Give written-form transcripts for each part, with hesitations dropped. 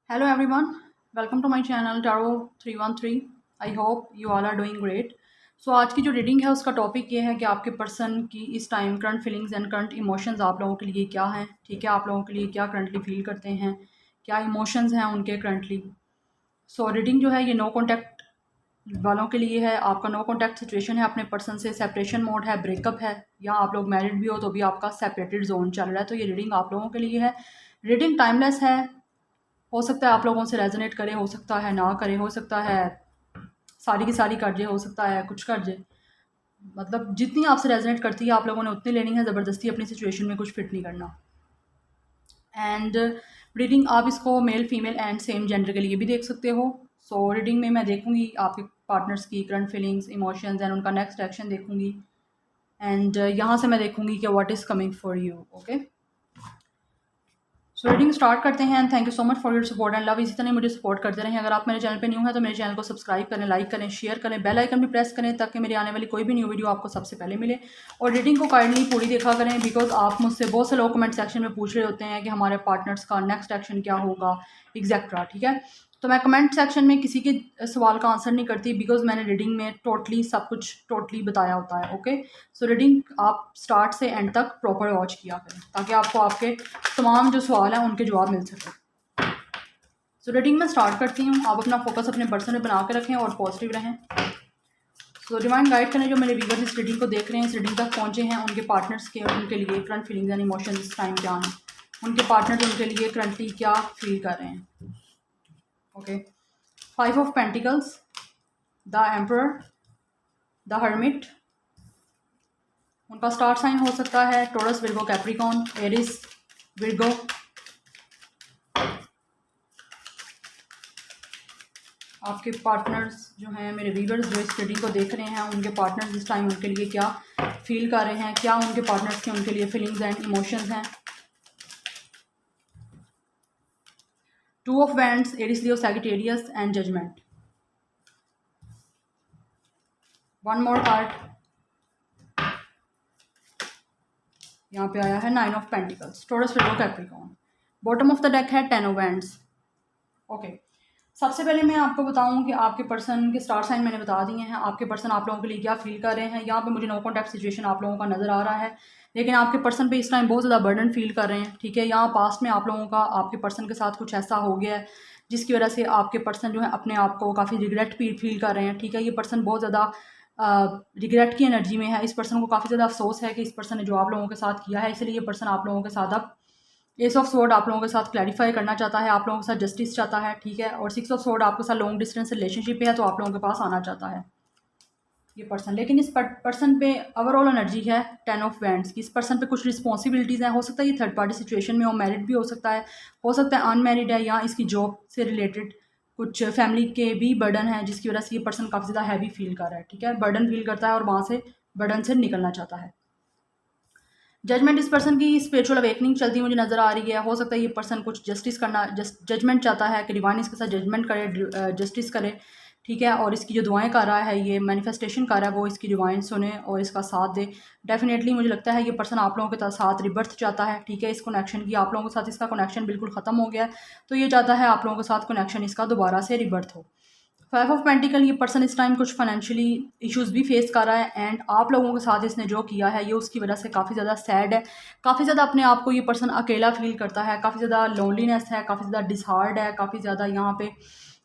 Hello everyone, welcome to my channel Tarot 313. I hope you all are doing great. So आज की जो reading है उसका topic ये है कि आपके पर्सन की इस time current feelings and current emotions आप लोगों के लिए क्या हैं, ठीक है। आप लोगों के लिए क्या करंटली फील करते हैं, क्या इमोशंस हैं उनके करंटली। सो रीडिंग जो है ये नो कॉन्टैक्ट वालों के लिए है। आपका नो कॉन्टैक्ट सिचुएशन है, अपने पर्सन से सेपरेशन मोड है, ब्रेकअप है, या आप लोग मैरिड भी हो तो भी आपका सेपरेटेड जोन चल रहा है। तो ये रीडिंग आप लोगों के लिए है। रीडिंग टाइमलेस है, हो सकता है आप लोगों से रेजोनेट करे, हो सकता है ना करे, हो सकता है सारी की सारी कर जाए, हो सकता है कुछ कर जाए। मतलब जितनी आपसे रेजोनेट करती है आप लोगों ने उतनी लेनी है, ज़बरदस्ती अपनी सिचुएशन में कुछ फिट नहीं करना। एंड रीडिंग आप इसको male female and same gender के लिए भी देख सकते हो। सो रीडिंग में मैं देखूंगी आपके पार्टनर्स की करंट फीलिंग्स, इमोशंस एंड उनका नेक्स्ट एक्शन देखूंगी। एंड यहाँ से मैं देखूंगी कि what is coming for you. Okay, so reading start करते हैं। And thank you so much for your support and love. इसी तरह मुझे सपोर्ट करते रहें। अगर आप मेरे चैनल पे न्यू हैं तो मेरे चैनल को सब्सक्राइब करें, लाइक करें, शेयर करें, बेल आइकन भी प्रेस करें ताकि मेरी आने वाली कोई भी न्यू वीडियो आपको सबसे पहले मिले। और रीडिंग को काइंडली पूरी देखा करें, बिकॉज आप मुझसे बहुत से लोग कमेंट सेक्शन में पूछ रहे होते हैं कि हमारे पार्टनर्स का नेक्स्ट एक्शन क्या होगा, एग्जैक्ट्रा, ठीक है। तो मैं कमेंट सेक्शन में किसी के सवाल का आंसर नहीं करती, बिकॉज मैंने रीडिंग में टोटली सब कुछ टोटली बताया होता है। ओके, सो रीडिंग आप स्टार्ट से एंड तक प्रॉपर वॉच किया करें ताकि आपको आपके तमाम जो सवाल हैं उनके जवाब मिल सके। सो रीडिंग में स्टार्ट करती हूँ। आप अपना फोकस अपने पर्सन में बना के रखें और पॉजिटिव रहें। सो डिवाइन गाइड करें जो मेरे व्यूअर्स इस रीडिंग को देख रहे हैं, इस रीडिंग तक पहुँचे हैं, उनके पार्टनर्स के उनके लिए करंट फीलिंग्स एंड इमोशंस इस टाइम क्या हैं, उनके पार्टनर्स उनके लिए करंटली क्या फील कर रहे हैं। Okay, 5 of pentacles, the emperor, the hermit. उनका स्टार साइन हो सकता है Taurus, Virgo, Capricorn, Aries, Virgo. आपके पार्टनर्स जो हैं, मेरे व्यूअर्स जो इस रीडिंग को देख रहे हैं, उनके पार्टनर्स इस टाइम उनके लिए क्या फील कर रहे हैं, क्या उनके पार्टनर्स के उनके लिए फीलिंग्स एंड इमोशंस हैं। 2 of wands, Aries, Leo, Sagittarius and judgment. One more card, यहाँ पे आया है 9 of pentacles, Taurus, Virgo, Capricorn. Bottom of the deck है 10 ऑफ वैंड्स। ओके, सबसे पहले मैं आपको बताऊं कि आपके पर्सन के स्टार साइन मैंने बता दिए हैं। आपके पर्सन आप लोगों के लिए क्या फील कर रहे हैं। यहाँ पे मुझे नो कॉन्टैक्ट सिचुएशन आप लोगों का नज़र आ रहा है, लेकिन आपके पर्सन पे इस टाइम बहुत ज़्यादा बर्डन फील कर रहे हैं, ठीक है। यहाँ पास्ट में आप लोगों का आपके पर्सन के साथ कुछ ऐसा हो गया है जिसकी वजह से आपके पर्सन जो है अपने आप को काफ़ी रिग्रेट फील कर रहे हैं, ठीक है। ये पर्सन बहुत ज़्यादा रिग्रेट की एनर्जी में है। इस पर्सन को काफ़ी ज़्यादा अफसोस है कि इस पर्सन ने जो आप लोगों के साथ किया है, इसलिए ये पर्सन आप लोगों के साथ अब एस ऑफ सोर्ड आप लोगों के साथ क्लैरिफाई करना चाहता है, आप लोगों के साथ जस्टिस चाहता है, ठीक है। और 6 ऑफ सोर्ड आपके साथ लॉन्ग डिस्टेंस रिलेशनशिप है तो आप लोगों के पास आना चाहता है ये पर्सन। लेकिन इस पर्सन पे ओवरऑल एनर्जी है 10 ऑफ वैंड्स की। इस पर्सन पे कुछ रिस्पॉन्सिबिलिटीज़ हैं। हो सकता है ये थर्ड पार्टी सिचुएशन में हो, मैरिड भी हो सकता है अनमैरिड है, या इसकी जॉब से रिलेटेड कुछ फैमिली के भी बर्डन है जिसकी वजह से ये पर्सन काफ़ी ज़्यादा हैवी फील कर रहा है, ठीक है। बर्डन फील करता है और वहाँ से बर्डन से निकलना चाहता है। जजमेंट, इस पर्सन की स्पिरिचुअल अवेकनिंग चलती मुझे नज़र आ रही है। हो सकता है ये पर्सन कुछ जस्टिस करना, जजमेंट चाहता है कि डिवाइन इसके साथ जजमेंट करे, जस्टिस करे, ठीक है। और इसकी जो दुआएं कर रहा है, ये मैनिफेस्टेशन कर रहा है, वो इसकी डिवाइन सुने और इसका साथ दे। डेफिनेटली मुझे लगता है ये पर्सन आप लोगों के साथ रिबर्थ चाहता है, ठीक है। इस कनेक्शन की आप लोगों के साथ इसका कनेक्शन बिल्कुल ख़त्म हो गया है, तो ये चाहता है आप लोगों के साथ कनेक्शन इसका दोबारा से रिबर्थ हो। 5 ऑफ पेंटिकल, ये पर्सन इस टाइम कुछ फाइनेंशियली इश्यूज भी फेस कर रहा है, एंड आप लोगों के साथ इसने जो किया है ये उसकी वजह से काफ़ी ज़्यादा सैड है, काफ़ी ज़्यादा अपने आप को ये पर्सन अकेला फील करता है, काफ़ी ज़्यादा लोनलीनेस है, काफ़ी ज़्यादा डिसहार्ड है, काफ़ी ज़्यादा यहाँ पे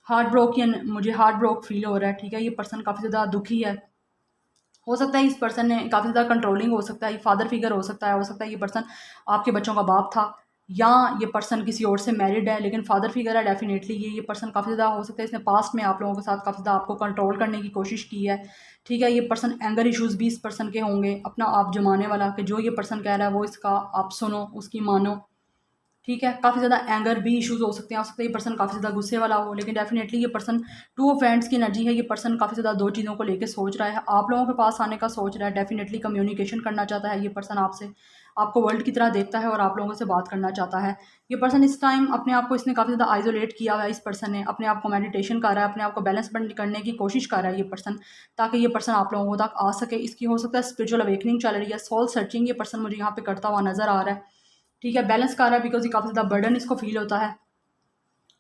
हार्ट ब्रोकन, मुझे हार्ट ब्रोक फील हो रहा है, ठीक है। ये पर्सन काफ़ी ज़्यादा दुखी है। हो सकता है इस पर्सन ने काफ़ी ज़्यादा कंट्रोलिंग, हो सकता है ये फादर फिगर हो सकता है ये पर्सन आपके बच्चों का बाप था, या ये पर्सन किसी और से मैरिड है लेकिन फादर फिगर है। डेफिनेटली ये पर्सन काफ़ी ज़्यादा, हो सकता है इसने पास्ट में आप लोगों के साथ काफ़ी ज़्यादा आपको कंट्रोल करने की कोशिश की है, ठीक है। ये पर्सन एंगर इश्यूज़ भी इस पर्सन के होंगे, अपना आप जमाने वाला कि जो ये पर्सन कह रहा है वो इसका आप सुनो, उसकी मानो, ठीक है। काफ़ी ज़्यादा एंगर भी इश्यूज हो सकता है ये पर्सन काफ़ी ज़्यादा गुस्से वाला हो, लेकिन डेफिनेटली ये पर्सन 2 ऑफ वैंड्स की एनर्जी है। ये पर्सन काफ़ी ज़्यादा दो चीज़ों को लेकर सोच रहा है, आप लोगों के पास आने का सोच रहा है, डेफिनेटली कम्युनिकेशन करना चाहता है ये पर्सन आपसे, आपको वर्ल्ड की तरह देखता है और आप लोगों से बात करना चाहता है। ये पर्सन इस टाइम अपने आप को इसने काफ़ी ज़्यादा आइसोलेट किया हुआ है। इस पर्सन ने अपने आप को मेडिटेशन कर रहा है, अपने आप को बैलेंस करने की कोशिश कर रहा है ये पर्सन, ताकि ये पर्सन आप लोगों तक आ सके। इसकी हो सकता है स्पिरिचुअल अवेकनिंग चल रही है, सोल सर्चिंग ये पर्सन मुझे यहाँ पे करता हुआ नजर आ रहा है, ठीक है। बैलेंस कर रहा है बिकॉज ये काफ़ी ज़्यादा बर्डन इसको फील होता है।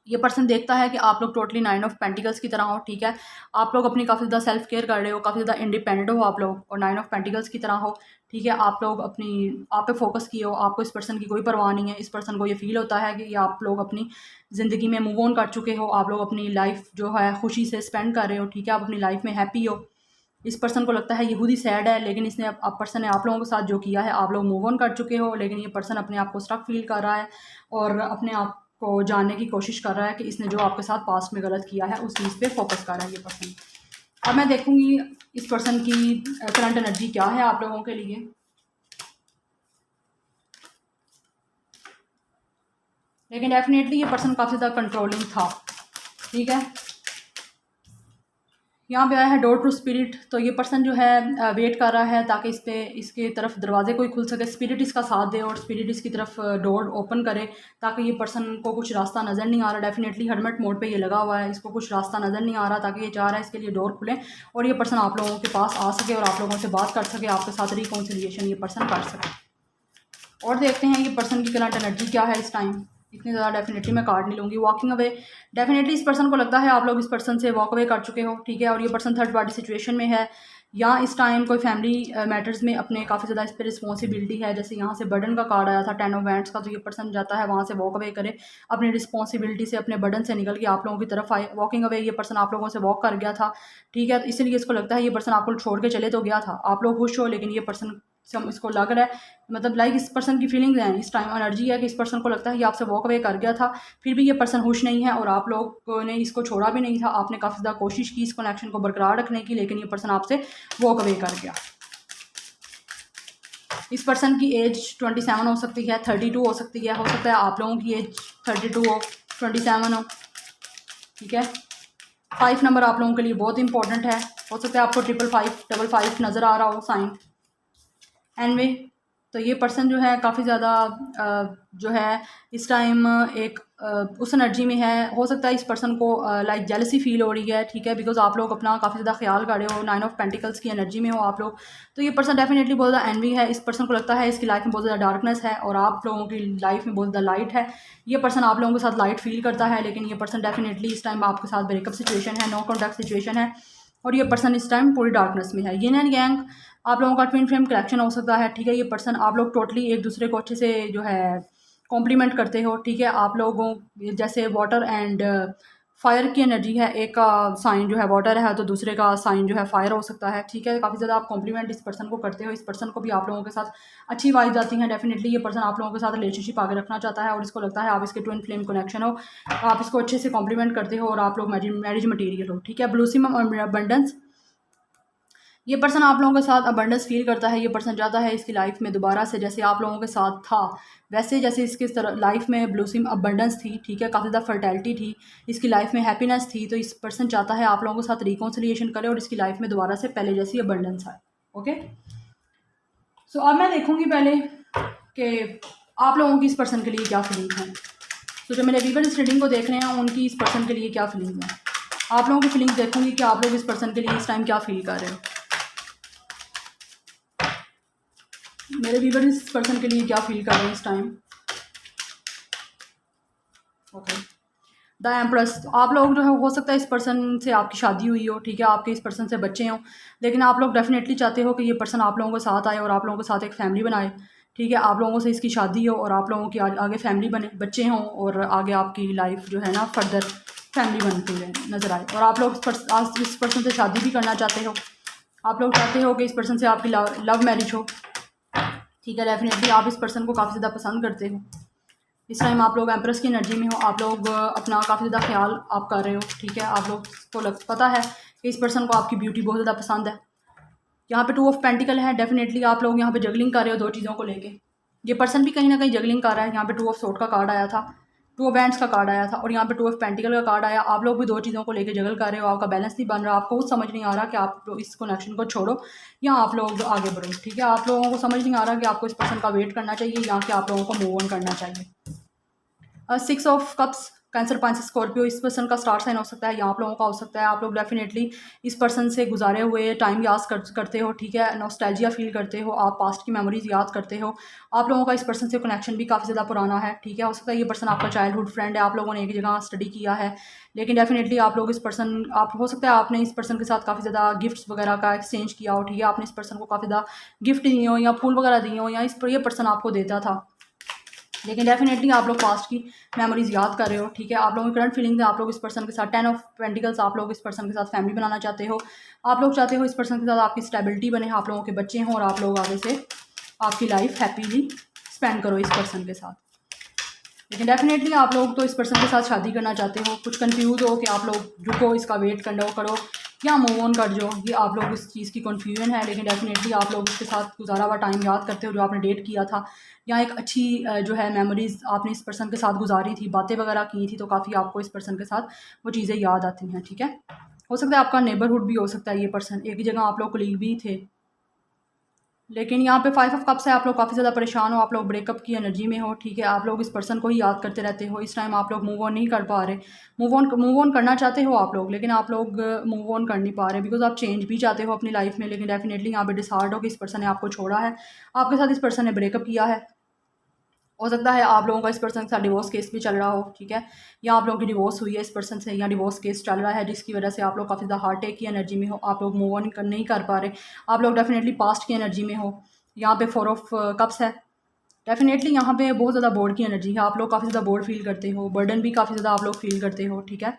ये पर्सन देखता है कि आप लोग टोटली 9 ऑफ पेंटिकल्स की तरह हो, ठीक है। आप लोग अपनी काफ़ी ज़्यादा सेल्फ केयर कर रहे हो, काफ़ी ज़्यादा इंडिपेंडेंट हो आप लोग, और 9 ऑफ पेंटिकल्स की तरह हो, ठीक है। आप लोग अपनी आप पे फोकस किए हो, आपको इस पर्सन की कोई परवाह नहीं है। इस पर्सन को ये फील होता है कि ये आप लोग अपनी ज़िंदगी में मूव ऑन कर चुके हो, आप लोग अपनी लाइफ जो है खुशी से स्पेंड कर रहे हो, ठीक है। आप अपनी लाइफ में हैप्पी हो। इस पर्सन को लगता है ये खुद ही सैड है, लेकिन इसने आप पर्सन ने आप लोगों के साथ जो किया है, आप लोग मूव ऑन कर चुके हो, लेकिन ये पर्सन अपने आप को स्टक फील कर रहा है और अपने आप को जानने की कोशिश कर रहा है कि इसने जो आपके साथ पास्ट में गलत किया है उस चीज़ पे फोकस कर रहा है ये पर्सन। अब मैं देखूंगी इस पर्सन की करंट एनर्जी क्या है आप लोगों के लिए। लेकिन डेफिनेटली ये पर्सन काफ़ी ज़्यादा कंट्रोलिंग था, ठीक है। यहाँ पे आया है डोर टू स्पिरिट, तो ये पर्सन जो है वेट कर रहा है ताकि इसके तरफ दरवाजे कोई खुल सके, स्पिरिट इसका साथ दे और स्पिरिट इसकी तरफ डोर ओपन करे, ताकि ये पर्सन को कुछ रास्ता नज़र नहीं आ रहा। डेफिनेटली हरमट मोड पे ये लगा हुआ है, इसको कुछ रास्ता नज़र नहीं आ रहा, ताकि ये चाह रहा है इसके लिए डोर खुले और ये पर्सन आप लोगों के पास आ सके और आप लोगों से बात कर सके, आपके साथ रिकॉन्सिलिएशन ये पर्सन कर सके। और देखते हैं ये पर्सन की करंट एनर्जी क्या है इस टाइम। इतनी ज़्यादा डेफिनेटली मैं कार्ड नहीं लूँगी। वॉकिंग अवे, डेफिनेटली इस पर्सन को लगता है आप लोग इस पर्सन से वॉक अवे कर चुके हो, ठीक है। और ये पर्सन थर्ड पार्टी सिचुएशन में है, या इस टाइम कोई फैमिली मैटर्स में अपने काफ़ी ज़्यादा इस पर रिस्पॉन्सिबिलिटी है। जैसे यहाँ से बर्डन का कार्ड आया था 10 ऑफ वैंड्स का, तो ये पर्सन जाता है वहाँ से वॉक अवे करे, अपनी रिस्पॉन्सिबिलिटी से अपने बर्डन से निकल के आप लोगों की तरफ आए। वॉकिंग अवे, ये पर्सन आप लोगों से वॉक कर गया था, ठीक है। इसलिए इसको लगता है ये पर्सन आपको छोड़ के चले तो गया था, आप लोग खुश हो, लेकिन ये पर्सन इसको लग रहा है, मतलब लाइक इस पर्सन की फीलिंग्स हैं इस टाइम, एनर्जी है कि इस पर्सन को लगता है ये आपसे वॉक अवे कर गया था, फिर भी ये पर्सन खुश नहीं है और आप लोगों ने इसको छोड़ा भी नहीं था। आपने काफ़ी ज़्यादा कोशिश की इस कनेक्शन को बरकरार रखने की, लेकिन ये पर्सन आपसे वॉक अवे कर गया। इस पर्सन की एज 27 हो सकती है, 32 हो सकती है, हो सकता है आप लोगों की एज 32 हो, 27 हो, ठीक है। 5 नंबर आप लोगों के लिए बहुत इंपॉर्टेंट है, हो सकता है आपको 555 नज़र आ रहा हो साइन। एनवे, तो ये पर्सन जो है काफ़ी ज़्यादा जो है इस टाइम एक उस एनर्जी में है। हो सकता है इस पर्सन को लाइक जेलसी फील हो रही है, ठीक है, बिकॉज आप लोग अपना काफ़ी ज़्यादा ख्याल कर रहे हो, 9 ऑफ पेंटिकल्स की एनर्जी में हो आप लोग। तो ये पर्सन डेफिनेटली बहुत ज़्यादा एनवी है। इस पर्सन को लगता है इसकी लाइफ में बहुत ज़्यादा डार्कनेस है और आप लोगों की लाइफ में बहुत ज़्यादा लाइट है। ये पर्सन आप लोगों के साथ लाइट फील करता है, लेकिन ये पर्सन डेफिनेटली इस टाइम आपके साथ ब्रेकअप सिचुएशन है, नो कॉन्टैक्ट सिचुएशन है, और ये पर्सन इस टाइम पूरी डार्कनेस में है। यिन एंड यांग आप लोगों का ट्विन फ्लेम कलेक्शन हो सकता है, ठीक है। ये पर्सन आप लोग टोटली एक दूसरे को अच्छे से जो है कॉम्प्लीमेंट करते हो, ठीक है। आप लोगों जैसे वाटर एंड फायर की एनर्जी है, एक का साइन जो है वाटर है तो दूसरे का साइन जो है फायर हो सकता है, ठीक है। काफ़ी ज़्यादा आप कॉम्प्लीमेंट इस पर्सन को करते हो, इस पर्सन को भी आप लोगों के साथ अच्छी वाइब्स आती हैं। डेफिनेटली ये पर्सन आप लोगों के साथ रिलेशनशिप आगे रखना चाहता है और इसको लगता है आप इसके ट्विन फ्लेम कनेक्शन हो, आप इसको अच्छे से कॉम्प्लीमेंट करते हो और आप लोग मैरिज मटीरियल हो, ठीक है। ब्लूसिम अबंडेंस, ये पर्सन आप लोगों के साथ अबंडेंस फील करता है। ये पर्सन चाहता है इसकी लाइफ में दोबारा से जैसे आप लोगों के साथ था वैसे जैसे इसकी लाइफ में ब्लूसिम अबंडेंस थी, ठीक है, काफ़ी ज़्यादा फर्टैलिटी थी, इसकी लाइफ में हैप्पीनेस थी। तो इस पर्सन चाहता है आप लोगों के साथ रिकॉन्सिलिएशन करे और इसकी लाइफ में दोबारा से पहले जैसी अबंडेंस आए। ओके, सो अब मैं देखूँगी पहले कि आप लोगों की इस पर्सन के लिए क्या फीलिंग है। तो जो मेरे व्यूअर इस रीडिंग को देख रहे हैं उनकी इस पर्सन के लिए क्या फीलिंग है, आप लोगों की फीलिंग्स देखूँगी कि आप लोग इस पर्सन के लिए इस टाइम क्या फील कर रहे हो। मेरे व्यूअर इस पर्सन के लिए क्या फील कर रहे हैं इस टाइम। ओके, द एम्प्रेस, आप लोग जो है हो सकता है इस पर्सन से आपकी शादी हुई हो, ठीक है, आपके इस पर्सन से बच्चे हों, लेकिन आप लोग डेफिनेटली चाहते हो कि ये पर्सन आप लोगों के साथ आए और आप लोगों के साथ एक फैमिली बनाए, ठीक है। आप लोगों से इसकी शादी हो और आप लोगों की आगे फैमिली बने, बच्चे हों और आगे आपकी लाइफ जो है ना फर्दर फैमिली बनती है नज़र आए। और आप लोग इस पर्सन से शादी भी करना चाहते हो, आप लोग चाहते हो कि इस पर्सन से आपकी लव मैरिज हो, ठीक है। डेफिनेटली आप इस पर्सन को काफ़ी ज़्यादा पसंद करते हो। इस टाइम आप लोग एम्प्रेस की एनर्जी में हो, आप लोग अपना काफ़ी ज़्यादा ख्याल आप कर रहे हो, ठीक है। आप लोग को पता है कि इस पर्सन को आपकी ब्यूटी बहुत ज़्यादा पसंद है। यहाँ पे 2 ऑफ पेंटिकल है, डेफिनेटली आप लोग यहाँ पे जगलिंग कर रहे हो 2 चीज़ों को लेके। ये पर्सन भी कहीं ना कहीं जगलिंग कर रहा है। यहाँ पे 2 ऑफ सोर्ड का कार्ड आया था, 2 ऑफ वैंड्स का कार्ड आया था और यहाँ पे 2 ऑफ पेंटिकल का कार्ड आया। आप लोग भी 2 चीज़ों को लेके जगल कर रहे हो, आपका बैलेंस नहीं बन रहा, आपको कुछ समझ नहीं आ रहा कि आप लोग इस कनेक्शन को छोड़ो या आप लोग आगे बढ़ो, ठीक है। आप लोगों को समझ नहीं आ रहा कि आपको इस पर्सन का वेट करना चाहिए या कि आप लोगों को मूव ऑन करना चाहिए। 6 of cups, cancer, Pisces, Scorpio, इस पर्सन का स्टार साइन हो सकता है या आप लोगों का हो सकता है। आप लोग डेफिनेटली इस पर्सन से गुजारे हुए टाइम याद करते हो, ठीक है, नॉस्टैल्जिया फील करते हो, आप पास्ट की मेमोरीज याद करते हो। आप लोगों का इस पर्सन से कनेक्शन भी काफ़ी ज़्यादा पुराना है, ठीक है। हो सकता है ये पर्सन आपका चाइल्डहुड फ्रेंड है, आप लोगों ने एक जगह स्टडी किया है, लेकिन डेफिनेटली आप लोग इस पर्सन, आप हो सकता है आपने इस पर्सन के साथ काफ़ी ज़्यादा गिफ्ट्स वगैरह का एक्सचेंज किया हो, ठीक है। आपने इस पर्सन को काफ़ी ज़्यादा गिफ्ट दिए हो या फूल वगैरह दिए हो, या इस पर ये पर्सन आपको देता था, लेकिन डेफिनेटली आप लोग पास्ट की मेमोरीज याद कर रहे हो, ठीक है। आप लोगों की करंट फीलिंग है, आप लोग इस पर्सन के साथ 10 ऑफ पेंटिकल्स, आप लोग इस पर्सन के साथ फैमिली बनाना चाहते हो। आप लोग चाहते हो इस पर्सन के साथ आपकी स्टेबिलिटी बने, आप लोगों के बच्चे हों और आप लोग आगे से आपकी लाइफ हैप्पीली स्पेंड करो इस पर्सन के साथ। लेकिन डेफिनेटली आप लोग तो इस पर्सन के साथ शादी करना चाहते हो। कुछ कंफ्यूज हो कि आप लोग रुको, इसका वेट करो या मूव ऑन कर जाओ, ये आप लोग इस चीज़ की कन्फ्यूजन है। लेकिन डेफिनेटली आप लोग इसके साथ गुजारा हुआ टाइम याद करते हो जो आपने डेट किया था, या एक अच्छी जो है मेमोरीज आपने इस पर्सन के साथ गुजारी थी, बातें वगैरह की थी, तो काफ़ी आपको इस पर्सन के साथ वो चीज़ें याद आती हैं, ठीक है। हो सकता है आपका नेबरहुड भी हो सकता है, ये पर्सन एक ही जगह आप लोग कलीग भी थे। लेकिन यहाँ पे 5 ऑफ कप्स है, आप लोग काफ़ी ज़्यादा परेशान हो, आप लोग ब्रेकअप की एनर्जी में हो, ठीक है। आप लोग इस पर्सन को ही याद करते रहते हो, इस टाइम आप लोग मूव ऑन नहीं कर पा रहे। मूव ऑन करना चाहते हो आप लोग, लेकिन आप लोग मूव ऑन कर नहीं पा रहे, बिकॉज आप चेंज भी चाहते हो अपनी लाइफ में, लेकिन डेफिनेटली यहाँ पे डिसहार्ड हो कि इस पर्सन ने आपको छोड़ा है, आपके साथ इस पर्सन ने ब्रेकअप किया है। हो सकता है आप लोगों का इस पर्सन के साथ डिवोर्स केस भी चल रहा हो, ठीक है, या आप लोगों की डिवोर्स हुई है इस पर्सन से, या डिवोर्स केस चल रहा है जिसकी वजह से आप लोग काफ़ी ज़्यादा हार्ट अटैक की एनर्जी में हो, आप लोग मूव ऑन नहीं कर पा रहे, आप लोग डेफिनेटली पास्ट की एनर्जी में हो। यहाँ पे 4 ऑफ कप्स है, डेफिनेटली यहाँ पे बहुत ज़्यादा बोर्ड की एनर्जी है, आप लोग काफ़ी ज़्यादा बोर्ड फील करते हो, बर्डन भी काफ़ी ज़्यादा आप लोग फील करते हो, ठीक है।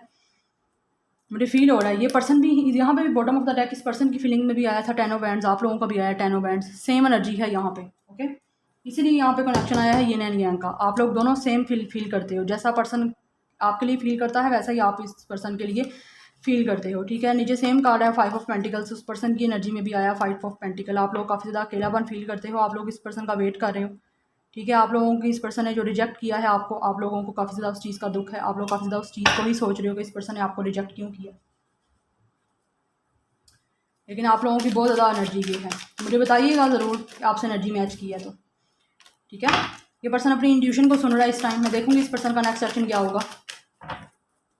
मुझे फील हो रहा है ये पर्सन भी यहाँ पे भी बॉटम ऑफ द डेक इस पर्सन की फीलिंग में भी आया था 10 ऑफ बैंड्स, आप लोगों का भी आया 10 ऑफ बैंड्स, सेम एनर्जी है यहाँ पे, ओके। इसीलिए यहाँ पे कनेक्शन आया है येन एंड यांग का, आप लोग दोनों सेम फील करते हो, जैसा पर्सन आपके लिए फील करता है वैसा ही आप इस पर्सन के लिए फील करते हो, ठीक है। नीचे सेम कार्ड है 5 ऑफ पेंटिकल्स, उस पर्सन की एनर्जी में भी आया 5 ऑफ पेंटिकल, आप लोग काफ़ी ज़्यादा अकेलापन फील करते हो, आप लोग इस पर्सन का वेट कर रहे हो, ठीक है। आप लोगों की इस पर्सन ने जो रिजेक्ट किया है आपको, आप लोगों को काफ़ी ज़्यादा उस चीज़ का दुख है, आप लोग काफ़ी ज़्यादा उस चीज़ को ही सोच रहे हो कि इस पर्सन ने आपको रिजेक्ट क्यों किया, लेकिन आप लोगों की बहुत ज़्यादा एनर्जी ये है। मुझे बताइएगा ज़रूर कि आपसे एनर्जी मैच की है तो, ठीक है। ये पर्सन अपनी इंट्यूशन को सुन रहा है इस टाइम, मैं देखूंगी इस पर्सन का नेक्स्ट एक्शन क्या होगा।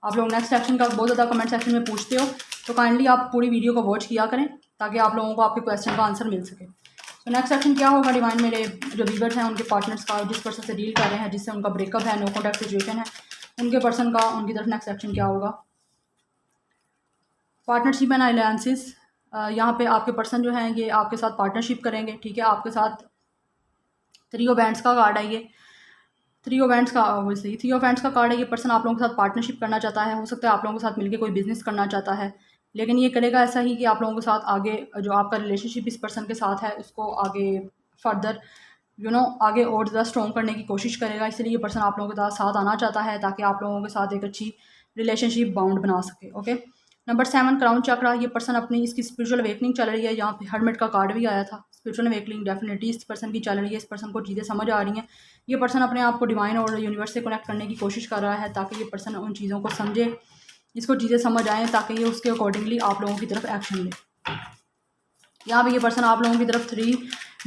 आप लोग नेक्स्ट एक्शन का बहुत ज़्यादा कमेंट सेक्शन में पूछते हो, तो काइंडली आप पूरी वीडियो को वॉच किया करें ताकि आप लोगों को आपके क्वेश्चन का आंसर मिल सके। तो नेक्स्ट एक्शन क्या होगा डिवाइन, मेरे जो व्यूअर्स हैं उनके पार्टनर्स का, जिस पर्सन से डील कर रहे हैं, जिससे उनका ब्रेकअप है, नो कॉन्टैक्ट सिचुएशन है, उनके पर्सन का उनकी तरफ नेक्स्ट एक्शन क्या होगा। पार्टनरशिप एंड अलायंसेस, यहाँ पे आपके पर्सन जो हैं ये आपके साथ पार्टनरशिप करेंगे, ठीक है। आपके साथ 3 ऑफ बैंड्स का कार्ड है, ये 3 ऑफ बैंड्स का ऑब्वियसली 3 ऑफ बैंड्स का कार्ड है। ये पर्सन आप लोगों के साथ पार्टनरशिप करना चाहता है, हो सकता है आप लोगों के साथ मिलकर कोई बिजनेस करना चाहता है, लेकिन ये करेगा ऐसा ही कि आप लोगों के साथ आगे जो आपका रिलेशनशिप इस पर्सन के साथ है उसको आगे फर्दर आगे और ज़्यादा स्ट्रॉन्ग करने की कोशिश करेगा। इसलिए ये पर्सन आप लोगों के साथ आना चाहता है ताकि आप लोगों के साथ एक अच्छी रिलेशनशिप बाउंड बना सके, ओके। नंबर 7 क्राउन चक्रा, ये पर्सन अपनी इसकी स्पिरिचुअल अवेकनिंग चल रही है, यहाँ पे हर्मिट का कार्ड भी आया था। स्पिरिचुअल अवेकनिंग डेफिनेटली इस पर्सन की चल रही है, इस पर्सन को चीज़ें समझ आ रही हैं, ये पर्सन अपने आप को डिवाइन और यूनिवर्स से कनेक्ट करने की कोशिश कर रहा है ताकि ये पर्सन उन चीज़ों को समझे, इसको चीज़ें समझ आएँ ताकि ये उसके अकॉर्डिंगली आप लोगों की तरफ एक्शन ले। यहाँ पे ये पर्सन आप लोगों की तरफ 3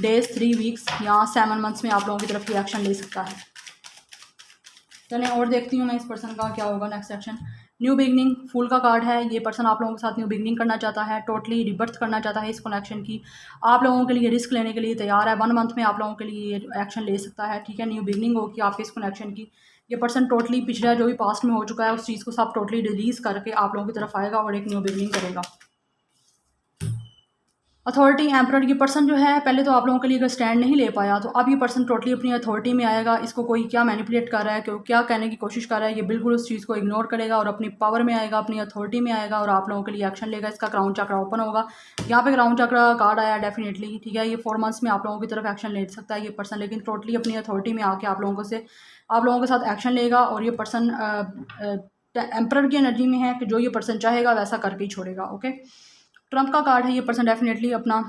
डेज 3 वीक्स या 7 मंथ्स में आप लोगों की तरफ ये एक्शन ले सकता है। चलें और देखती हूँ मैं इस पर्सन का क्या होगा नेक्स्ट एक्शन। न्यू बिगनिंग, फूल का कार्ड है, ये पर्सन आप लोगों के साथ न्यू बिगनिंग करना चाहता है, टोटली रिबर्थ करना चाहता है इस कनेक्शन की, आप लोगों के लिए रिस्क लेने के लिए तैयार है, 1 मंथ में आप लोगों के लिए एक्शन ले सकता है, ठीक है। न्यू बिगनिंग होगी आपके इस कनेक्शन की, ये पर्सन टोटली पिछला जो भी पास्ट में हो चुका है उस चीज़ को सब टोटली रिलीज़ करके आप लोगों की तरफ आएगा और एक न्यू बिगनिंग करेगा। अथॉरिटी एम्परर, ये पर्सन जो है पहले तो आप लोगों के लिए अगर स्टैंड नहीं ले पाया तो अब ये पर्सन टोटली अपनी अथॉरिटी में आएगा। इसको कोई क्या मैनिपुलेट कर रहा है, क्या कहने की कोशिश कर रहा है, ये बिल्कुल उस चीज़ को इग्नोर करेगा और अपनी पावर में आएगा, अपनी अथॉरिटी में आएगा और आप लोगों के लिए एक्शन लेगा। इसका क्राउन चक्रा ओपन होगा, यहाँ पे क्राउन चक्रा कार्ड आया डेफिनेटली, ठीक है। ये 4 मंथ्स में आप लोगों की तरफ एक्शन ले सकता है ये पर्सन, लेकिन टोटली अपनी अथॉरिटी में आके आप लोगों के साथ एक्शन लेगा और ये पर्सन एम्परर की एनर्जी में है कि जो ये पर्सन चाहेगा वैसा करके ही छोड़ेगा, ओके। ट्रम्प का कार्ड है, ये पर्सन डेफिनेटली अपना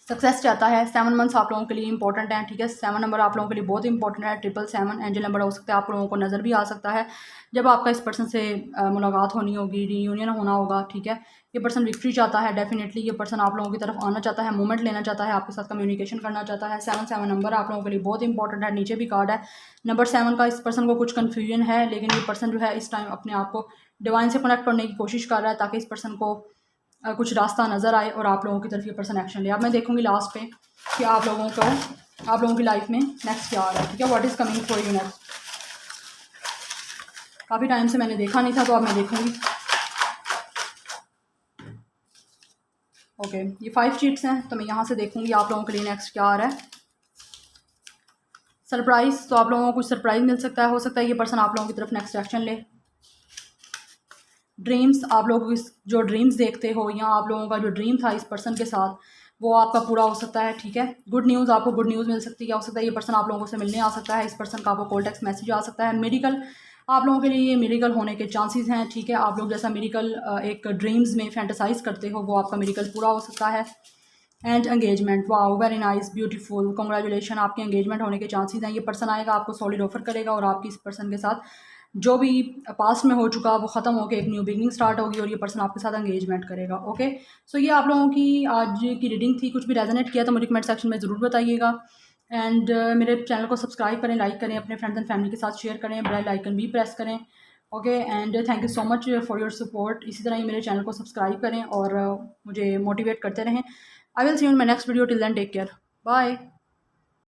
सक्सेस चाहता है। 7 मंथ्स आप लोगों के लिए इंपॉर्टेंट हैं, ठीक है। 7 नंबर आप लोगों के लिए बहुत इंपॉर्टेंट है। 777 एंजल नंबर हो सकता है, आप लोगों को नज़र भी आ सकता है जब आपका इस पर्सन से मुलाकात होनी होगी, रीयूनियन होना होगा, ठीक है। ये पर्सन विक्ट्री चाहता है डेफिनेटली। ये पर्सन आप लोगों की तरफ आना चाहता है, मूवमेंट लेना चाहता है, आपके साथ कम्युनिकेशन करना चाहता है। 7 नंबर आप लोगों के लिए बहुत इंपॉर्टेंट है। नीचे भी कार्ड है नंबर 7 का। इस पर्सन को कुछ कन्फ्यूजन है, लेकिन ये पर्सन जो है इस टाइम अपने आप को डिवाइन से कनेक्ट करने की कोशिश कर रहा है, ताकि इस पर्सन को कुछ रास्ता नज़र आए और आप लोगों की तरफ ये पर्सन एक्शन ले। अब मैं देखूंगी लास्ट पे कि आप लोगों की लाइफ में नेक्स्ट क्या आ रहा है, ठीक है। What is coming for you next. काफ़ी टाइम से मैंने देखा नहीं था, तो अब मैं देखूंगी। ओके, ये 5 चीट्स हैं, तो मैं यहाँ से देखूंगी आप लोगों के लिए नेक्स्ट क्या आ रहा है। सरप्राइज़, तो आप लोगों को कुछ सरप्राइज़ मिल सकता है, हो सकता है ये पर्सन आप लोगों की तरफ नेक्स्ट एक्शन ले। ड्रीम्स, आप लोग जो ड्रीम्स देखते हो या आप लोगों का जो ड्रीम था इस पर्सन के साथ, वो आपका पूरा हो सकता है, ठीक है। गुड न्यूज़, आपको गुड न्यूज़ मिल सकती है। हो सकता है ये पर्सन आप लोगों से मिलने आ सकता है, इस पर्सन का आपको कॉल टेक्स्ट मैसेज आ सकता है। मेडिकल, आप लोगों के लिए ये मेडिकल होने के चांसेस हैं, ठीक है। आप लोग जैसा मेडिकल एक ड्रीम्स में फैंटेसाइज करते हो, वो आपका मेडिकल पूरा हो सकता है। And engagement, wow very nice beautiful, congratulation, आपके एंगेजमेंट होने के चांसेस हैं। ये पर्सन आएगा, आपको सॉलिड ऑफर करेगा और आपकी इस पर्सन के साथ जो भी पास्ट में हो चुका वो ख़त्म होकर एक न्यू बिगनिंग स्टार्ट होगी और ये पर्सन आपके साथ एंगेजमेंट करेगा। ओके, सो ये आप लोगों की आज की रीडिंग थी। कुछ भी रेजोनेट किया तो मुझे कमेंट सेक्शन में ज़रूर बताइएगा। एंड मेरे चैनल को सब्सक्राइब करें, लाइक करें, अपने फ्रेंड्स एंड फैमिली के साथ शेयर करें, बेल आइकन भी प्रेस करें। Okay, and thank you so much for your support. इसी तरह ही मेरे चैनल को सब्सक्राइब करें और मुझे मोटिवेट करते रहें। I will see you in my next video. Till then take care, bye.